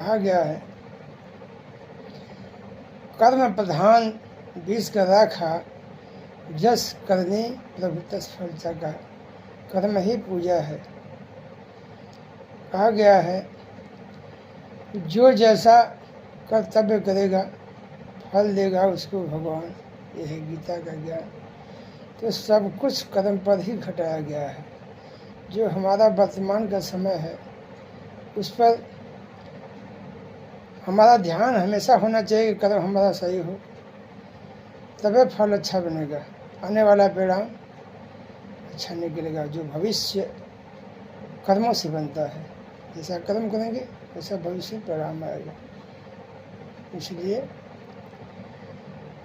कहा गया है, कर्म प्रधान विष का राखा, जस करने प्रभु तस फल सका। कर्म ही पूजा है। कहा गया है, जो जैसा कर्तव्य करेगा फल देगा उसको भगवान। यह है गीता का ज्ञान। तो सब कुछ कर्म पर ही घटाया गया है। जो हमारा वर्तमान का समय है उस पर हमारा ध्यान हमेशा होना चाहिए कि कर्म हमारा सही हो, तभी फल अच्छा बनेगा, आने वाला परिणाम अच्छा निकलेगा। जो भविष्य कर्मों से बनता है, जैसा कर्म करेंगे वैसा भविष्य परिणाम आएगा। इसलिए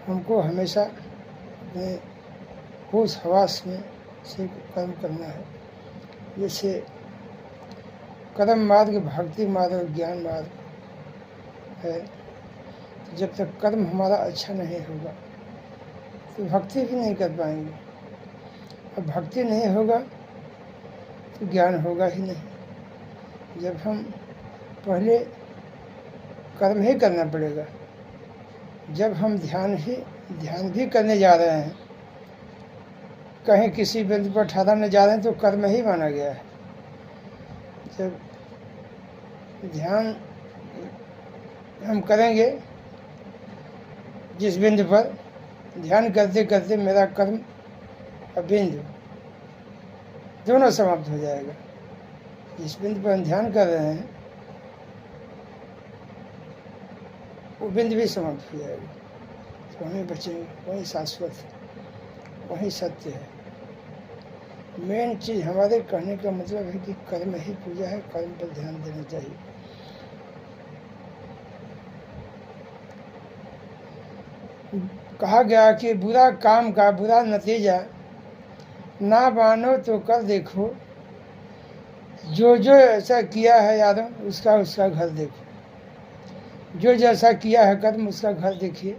हमको हमेशा अपने होश हवास में से कर्म करना है। जैसे कर्म मार्ग, भक्ति मार्ग और ज्ञान मार्ग है। तो जब तक कर्म हमारा अच्छा नहीं होगा तो भक्ति भी नहीं कर पाएंगे, और भक्ति नहीं होगा तो ज्ञान होगा ही नहीं। जब हम पहले कर्म ही करना पड़ेगा। जब हम ध्यान भी करने जा रहे हैं, कहीं किसी बिंदु पर ठहरने जा रहे हैं, तो कर्म ही माना गया है। जब ध्यान हम करेंगे, जिस बिंदु पर ध्यान करते करते मेरा कर्म और बिंदु दोनों समाप्त हो जाएगा। जिस बिंदु पर हम ध्यान कर रहे हैं वो बिंदु भी समाप्त हो जाएगा, तो हमें बचेंगे। वही शाश्वत है, वही सत्य है। मेन चीज़ हमारे कहने का मतलब है कि कर्म ही पूजा है, कर्म पर ध्यान देना चाहिए। कहा गया कि बुरा काम का बुरा नतीजा ना मानो तो कर देखो, जो जो ऐसा किया है यादों उसका घर देखो। जो जैसा किया है कर्म उसका घर देखिए।